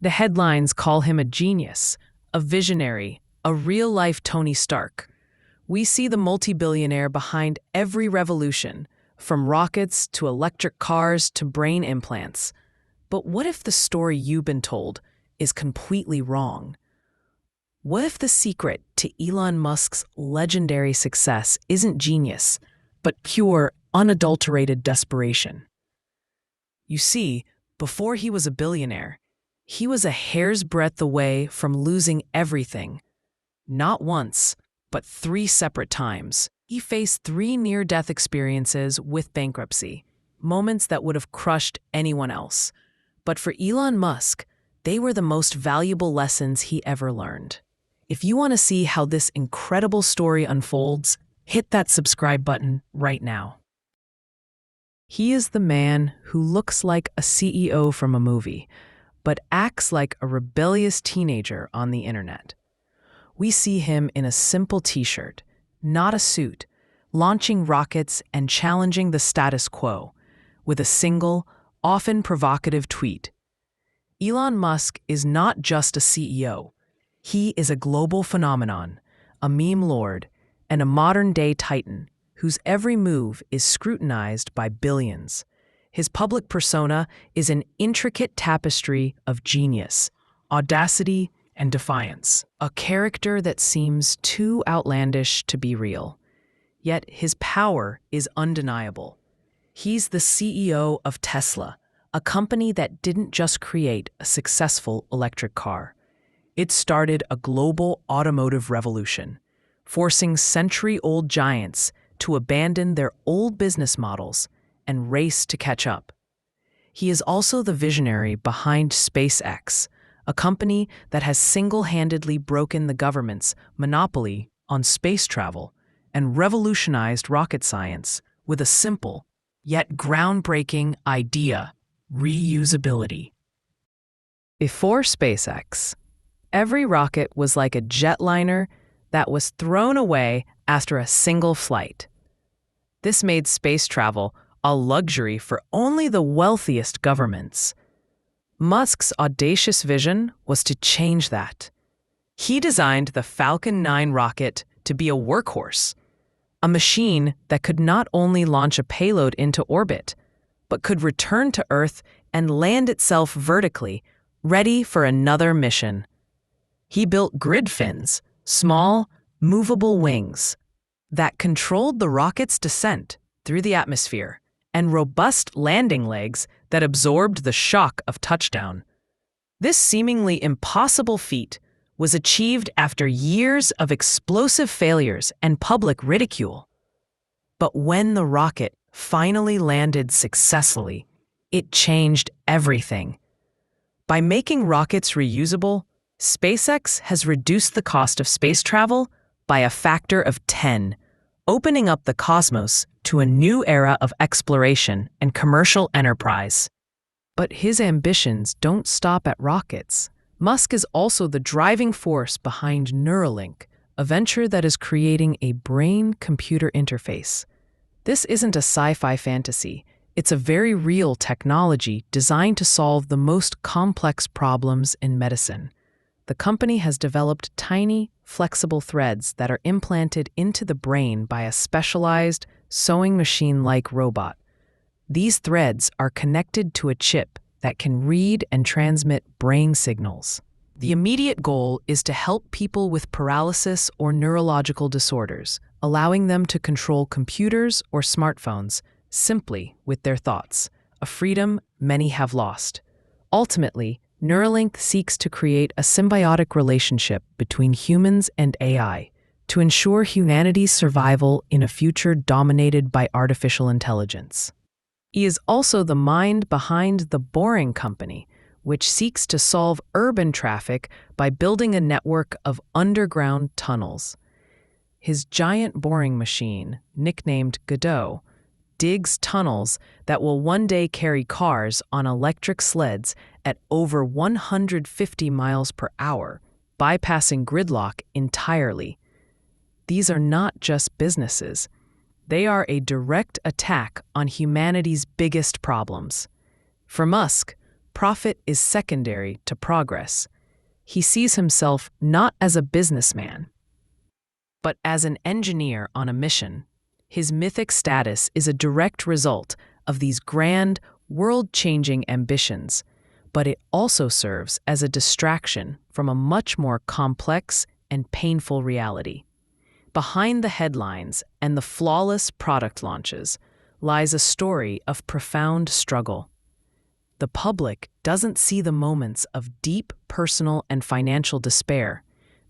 The headlines call him a genius, a visionary, a real-life Tony Stark. We see the multi-billionaire behind every revolution, from rockets to electric cars to brain implants. But what if the story you've been told is completely wrong? What if the secret to Elon Musk's legendary success isn't genius, but pure, unadulterated desperation? You see, before he was a billionaire, he was a hair's breadth away from losing everything. Not once, but 3 separate times. He faced 3 near-death experiences with bankruptcy, moments that would have crushed anyone else. But for Elon Musk, they were the most valuable lessons he ever learned. If you want to see how this incredible story unfolds, hit that subscribe button right now. He is the man who looks like a CEO from a movie, but acts like a rebellious teenager on the internet. We see him in a simple t-shirt, not a suit, launching rockets and challenging the status quo with a single, often provocative tweet. Elon Musk is not just a CEO. He is a global phenomenon, a meme lord, and a modern-day titan whose every move is scrutinized by billions. His public persona is an intricate tapestry of genius, audacity, and defiance, a character that seems too outlandish to be real. Yet his power is undeniable. He's the CEO of Tesla, a company that didn't just create a successful electric car. It started a global automotive revolution, forcing century-old giants to abandon their old business models and race to catch up. He is also the visionary behind SpaceX, a company that has single-handedly broken the government's monopoly on space travel and revolutionized rocket science with a simple, yet groundbreaking idea: reusability. Before SpaceX, every rocket was like a jetliner that was thrown away after a single flight. This made space travel a luxury for only the wealthiest governments. Musk's audacious vision was to change that. He designed the Falcon 9 rocket to be a workhorse, a machine that could not only launch a payload into orbit, but could return to Earth and land itself vertically, ready for another mission. He built grid fins, small, movable wings, that controlled the rocket's descent through the atmosphere, and robust landing legs that absorbed the shock of touchdown. This seemingly impossible feat was achieved after years of explosive failures and public ridicule. But when the rocket finally landed successfully, it changed everything. By making rockets reusable, SpaceX has reduced the cost of space travel by a factor of 10, opening up the cosmos to a new era of exploration and commercial enterprise. But his ambitions don't stop at rockets. Musk is also the driving force behind Neuralink, a venture that is creating a brain-computer interface. This isn't a sci-fi fantasy. It's a very real technology designed to solve the most complex problems in medicine. The company has developed tiny, flexible threads that are implanted into the brain by a specialized, sewing machine-like robot. These threads are connected to a chip that can read and transmit brain signals. The immediate goal is to help people with paralysis or neurological disorders, allowing them to control computers or smartphones simply with their thoughts, a freedom many have lost. Ultimately, Neuralink seeks to create a symbiotic relationship between humans and AI to ensure humanity's survival in a future dominated by artificial intelligence. He is also the mind behind the Boring Company, which seeks to solve urban traffic by building a network of underground tunnels. His giant boring machine, nicknamed Godot, digs tunnels that will one day carry cars on electric sleds at over 150 miles per hour, bypassing gridlock entirely. These are not just businesses. They are a direct attack on humanity's biggest problems. For Musk, Profit is secondary to progress. He sees himself not as a businessman, but as an engineer on a mission. His mythic status is a direct result of these grand, world-changing ambitions, but it also serves as a distraction from a much more complex and painful reality. Behind the headlines and the flawless product launches lies a story of profound struggle. The public doesn't see the moments of deep personal and financial despair,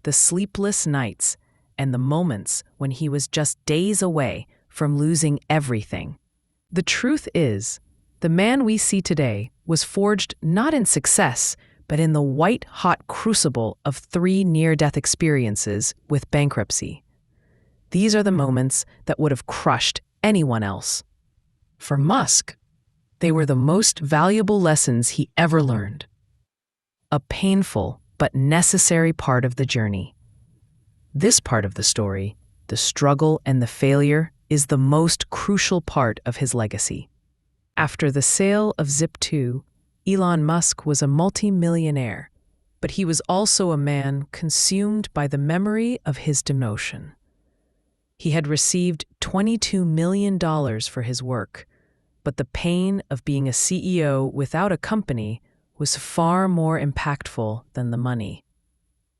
the sleepless nights, and the moments when he was just days away from losing everything. The truth is, the man we see today was forged not in success, but in the white-hot crucible of 3 near-death experiences with bankruptcy. These are the moments that would have crushed anyone else. For Musk, they were the most valuable lessons he ever learned. A painful but necessary part of the journey. This part of the story, the struggle and the failure, is the most crucial part of his legacy. After the sale of Zip2, Elon Musk was a multi-millionaire, but he was also a man consumed by the memory of his demotion. He had received $22 million for his work, but the pain of being a CEO without a company was far more impactful than the money.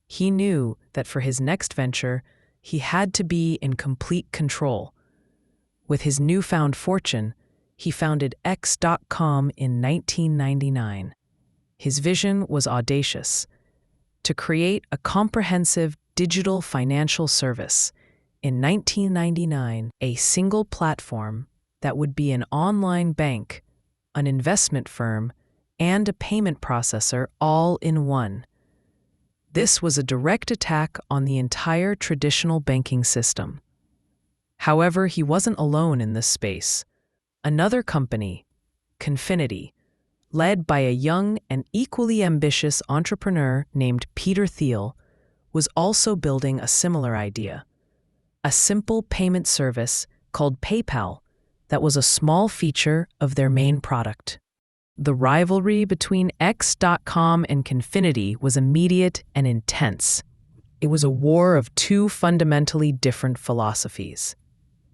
He knew that for his next venture, he had to be in complete control. With his newfound fortune, he founded X.com in 1999. His vision was audacious: to create a comprehensive digital financial service. In 1999, a single platform that would be an online bank, an investment firm, and a payment processor all in one. This was a direct attack on the entire traditional banking system. However, he wasn't alone in this space. Another company, Confinity, led by a young and equally ambitious entrepreneur named Peter Thiel, was also building a similar idea: a simple payment service called PayPal that was a small feature of their main product. The rivalry between X.com and Confinity was immediate and intense. It was a war of 2 fundamentally different philosophies.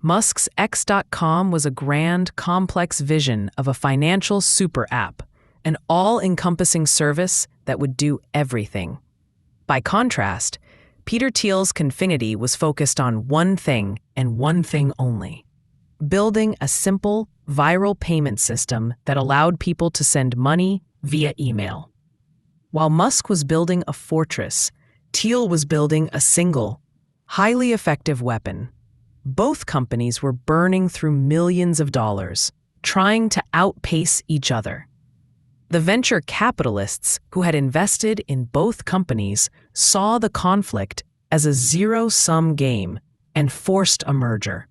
Musk's X.com was a grand, complex vision of a financial super app, an all-encompassing service that would do everything. By contrast, Peter Thiel's Confinity was focused on one thing and one thing only: building a simple, viral payment system that allowed people to send money via email. While Musk was building a fortress, Thiel was building a single, highly effective weapon. Both companies were burning through millions of dollars, trying to outpace each other. The venture capitalists who had invested in both companies saw the conflict as a zero-sum game and forced a merger.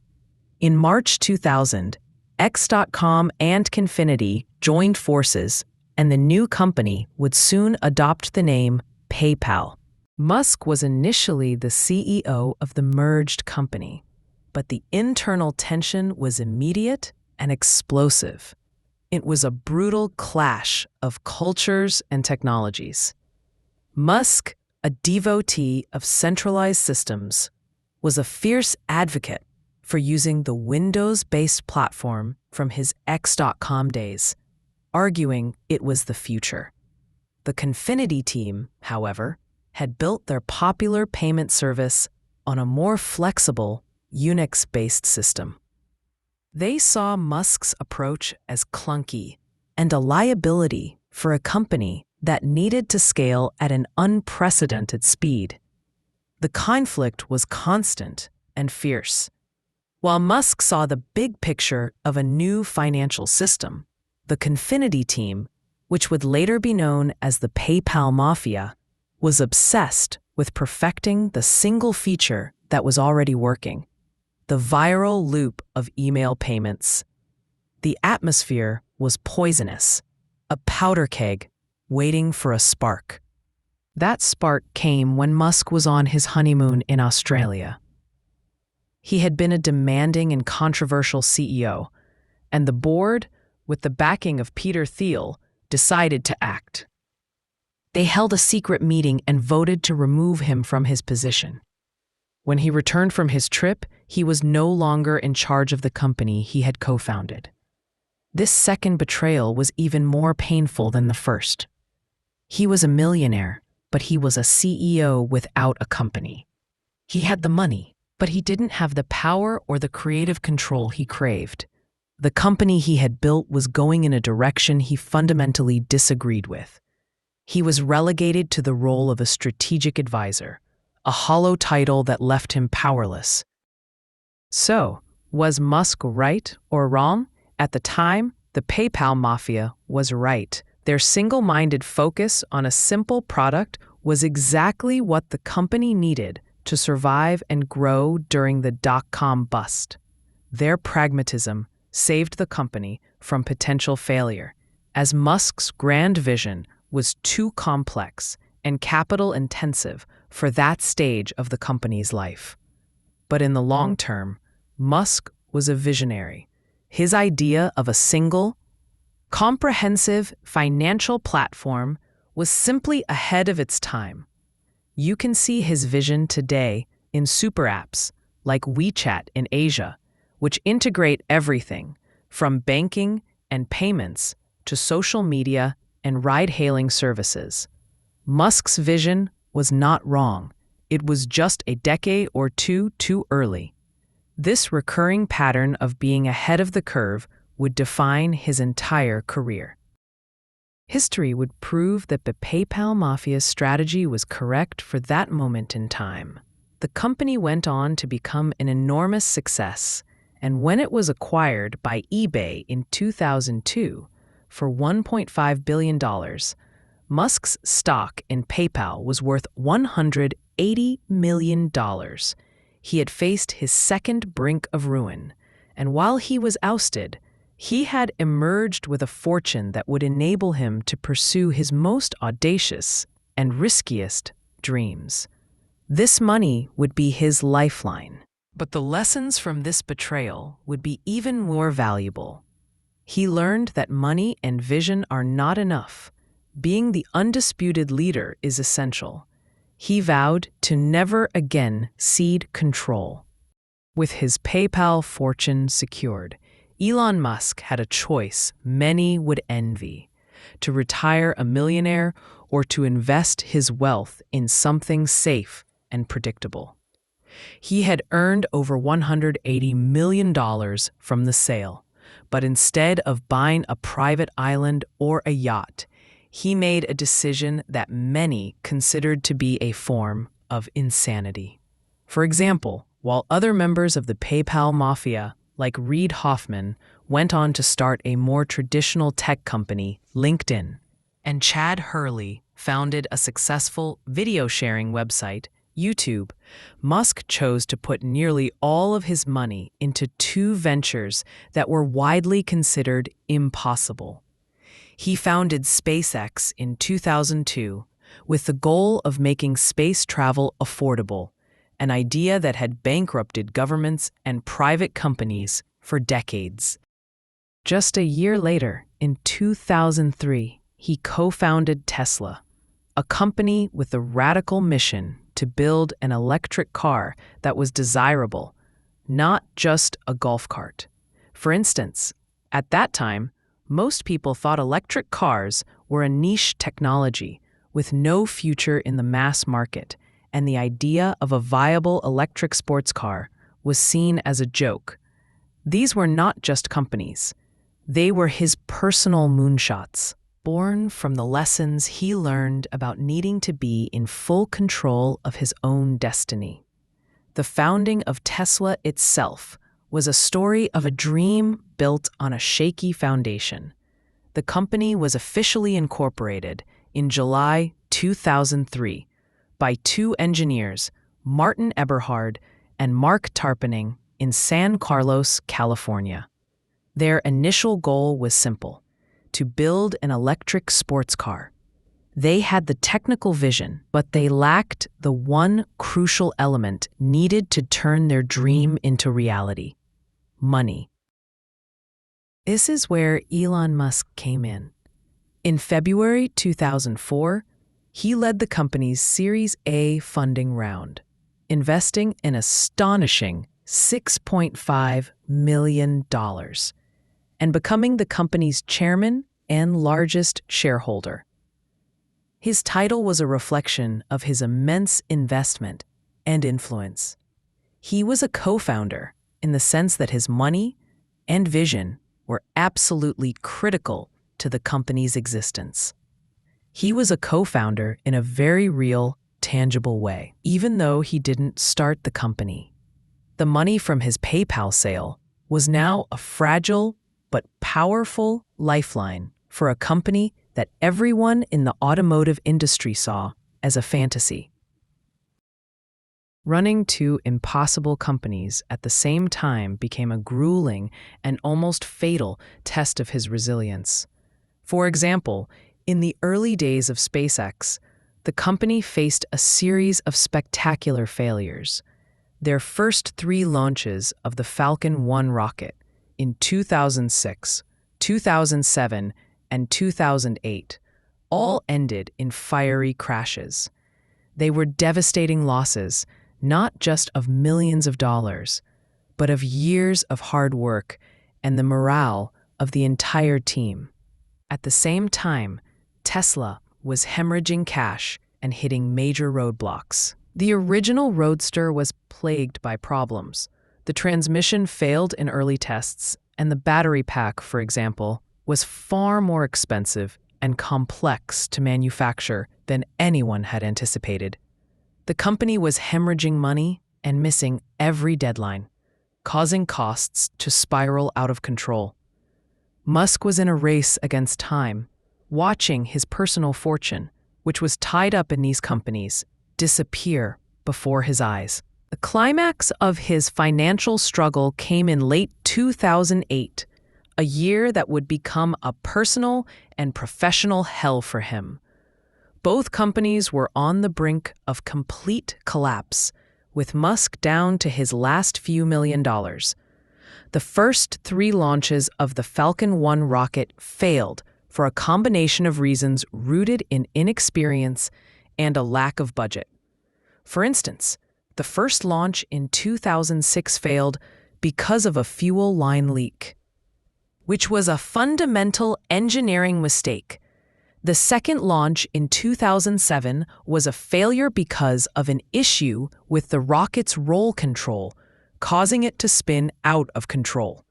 In March 2000, X.com and Confinity joined forces, and the new company would soon adopt the name PayPal. Musk was initially the CEO of the merged company, but the internal tension was immediate and explosive. It was a brutal clash of cultures and technologies. Musk, a devotee of centralized systems, was a fierce advocate for using the Windows-based platform from his X.com days, arguing it was the future. The Confinity team, however, had built their popular payment service on a more flexible, Unix-based system. They saw Musk's approach as clunky and a liability for a company that needed to scale at an unprecedented speed. The conflict was constant and fierce. While Musk saw the big picture of a new financial system, the Confinity team, which would later be known as the PayPal Mafia, was obsessed with perfecting the single feature that was already working: the viral loop of email payments. The atmosphere was poisonous, a powder keg waiting for a spark. That spark came when Musk was on his honeymoon in Australia. He had been a demanding and controversial CEO, and the board, with the backing of Peter Thiel, decided to act. They held a secret meeting and voted to remove him from his position. When he returned from his trip, he was no longer in charge of the company he had co-founded. This second betrayal was even more painful than the first. He was a millionaire, but he was a CEO without a company. He had the money, but he didn't have the power or the creative control he craved. The company he had built was going in a direction he fundamentally disagreed with. He was relegated to the role of a strategic advisor, a hollow title that left him powerless. So, was Musk right or wrong? At the time, the PayPal mafia was right. Their single-minded focus on a simple product was exactly what the company needed to survive and grow during the dot-com bust. Their pragmatism saved the company from potential failure, as Musk's grand vision was too complex and capital-intensive for that stage of the company's life. But in the long term, Musk was a visionary. His idea of a single, comprehensive financial platform was simply ahead of its time. You can see his vision today in super apps like WeChat in Asia, which integrate everything from banking and payments to social media and ride-hailing services. Musk's vision was not wrong. It was just a decade or two too early. This recurring pattern of being ahead of the curve would define his entire career. History would prove that the PayPal mafia's strategy was correct for that moment in time. The company went on to become an enormous success, and when it was acquired by eBay in 2002 for $1.5 billion, Musk's stock in PayPal was worth $180 million. He had faced his second brink of ruin, and while he was ousted, he had emerged with a fortune that would enable him to pursue his most audacious and riskiest dreams. This money would be his lifeline. But the lessons from this betrayal would be even more valuable. He learned that money and vision are not enough. Being the undisputed leader is essential. He vowed to never again cede control. With his PayPal fortune secured, Elon Musk had a choice many would envy: to retire a millionaire or to invest his wealth in something safe and predictable. He had earned over $180 million from the sale, but instead of buying a private island or a yacht, he made a decision that many considered to be a form of insanity. For example, while other members of the PayPal mafia, like Reid Hoffman, went on to start a more traditional tech company, LinkedIn, and Chad Hurley founded a successful video-sharing website, YouTube, Musk chose to put nearly all of his money into two ventures that were widely considered impossible. He founded SpaceX in 2002 with the goal of making space travel affordable, an idea that had bankrupted governments and private companies for decades. Just a year later, in 2003, he co-founded Tesla, a company with a radical mission to build an electric car that was desirable, not just a golf cart. For instance, at that time, most people thought electric cars were a niche technology with no future in the mass market, and the idea of a viable electric sports car was seen as a joke. These were not just companies. They were his personal moonshots, born from the lessons he learned about needing to be in full control of his own destiny. The founding of Tesla itself was a story of a dream built on a shaky foundation. The company was officially incorporated in July 2003 by two engineers, Martin Eberhard and Mark Tarpenning, in San Carlos, California. Their initial goal was simple: to build an electric sports car. They had the technical vision, but they lacked the one crucial element needed to turn their dream into reality: money. This is where Elon Musk came in. In February 2004, he led the company's Series A funding round, investing an astonishing $6.5 million and becoming the company's chairman and largest shareholder. His title was a reflection of his immense investment and influence. He was a co-founder in the sense that his money and vision were absolutely critical to the company's existence. He was a co-founder in a very real, tangible way, even though he didn't start the company. The money from his PayPal sale was now a fragile but powerful lifeline for a company that everyone in the automotive industry saw as a fantasy. Running two impossible companies at the same time became a grueling and almost fatal test of his resilience. For example, in the early days of SpaceX, the company faced a series of spectacular failures. Their first 3 launches of the Falcon 9 rocket in 2006, 2007, and 2008 all ended in fiery crashes. They were devastating losses, not just of millions of dollars, but of years of hard work and the morale of the entire team. At the same time, Tesla was hemorrhaging cash and hitting major roadblocks. The original Roadster was plagued by problems. The transmission failed in early tests, and the battery pack, for example, was far more expensive and complex to manufacture than anyone had anticipated. The company was hemorrhaging money and missing every deadline, causing costs to spiral out of control. Musk was in a race against time, watching his personal fortune, which was tied up in these companies, disappear before his eyes. The climax of his financial struggle came in late 2008, a year that would become a personal and professional hell for him. Both companies were on the brink of complete collapse, with Musk down to his last few $1 million. The first 3 launches of the Falcon 9 rocket failed for a combination of reasons rooted in inexperience and a lack of budget. For instance, the first launch in 2006 failed because of a fuel line leak, which was a fundamental engineering mistake. The second launch in 2007 was a failure because of an issue with the rocket's roll control, causing it to spin out of control.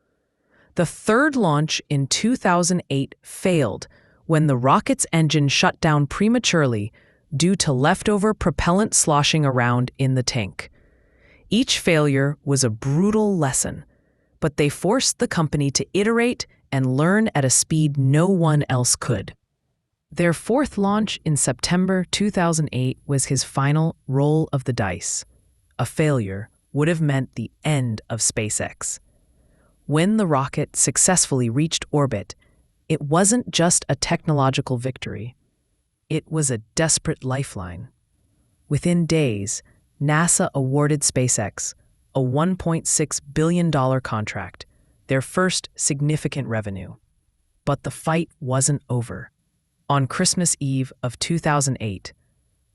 The third launch in 2008 failed when the rocket's engine shut down prematurely due to leftover propellant sloshing around in the tank. Each failure was a brutal lesson, but they forced the company to iterate and learn at a speed no one else could. Their fourth launch in September 2008 was his final roll of the dice. A failure would have meant the end of SpaceX. When the rocket successfully reached orbit, it wasn't just a technological victory. It was a desperate lifeline. Within days, NASA awarded SpaceX a $1.6 billion contract, their first significant revenue. But the fight wasn't over. On Christmas Eve of 2008,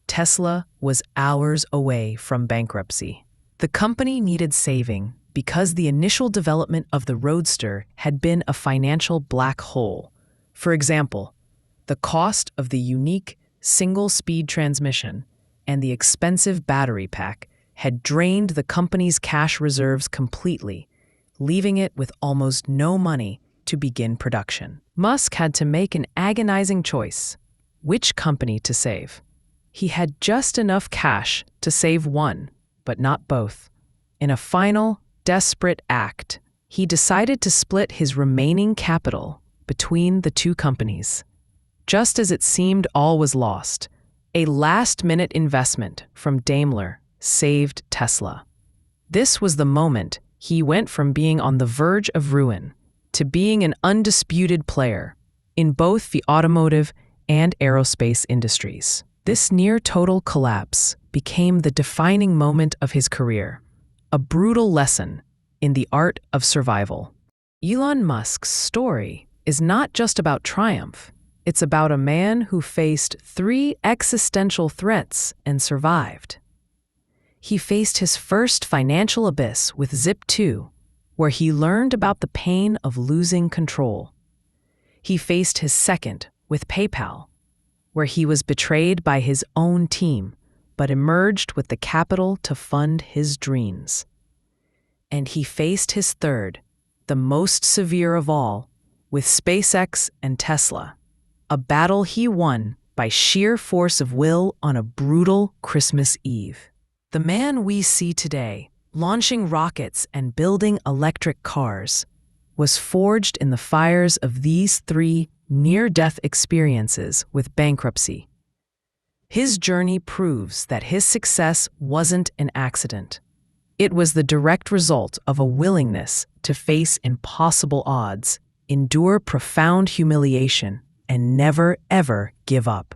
Tesla was hours away from bankruptcy. The company needed saving because the initial development of the Roadster had been a financial black hole. For example, the cost of the unique single-speed transmission and the expensive battery pack had drained the company's cash reserves completely, leaving it with almost no money to begin production. Musk had to make an agonizing choice: which company to save. He had just enough cash to save one, but not both. In a final, desperate act, he decided to split his remaining capital between the 2 companies. Just as it seemed all was lost, a last-minute investment from Daimler saved Tesla. This was the moment he went from being on the verge of ruin to being an undisputed player in both the automotive and aerospace industries. This near-total collapse became the defining moment of his career, a brutal lesson in the art of survival. Elon Musk's story is not just about triumph, It's about a man who faced 3 existential threats and survived. He faced his first financial abyss with Zip2, where he learned about the pain of losing control. He faced his second with PayPal, where he was betrayed by his own team, but emerged with the capital to fund his dreams. And he faced his third, the most severe of all, with SpaceX and Tesla, a battle he won by sheer force of will on a brutal Christmas Eve. The man we see today, launching rockets and building electric cars, was forged in the fires of these 3 near-death experiences with bankruptcy. His journey proves that his success wasn't an accident. It was the direct result of a willingness to face impossible odds, endure profound humiliation, and never, ever give up.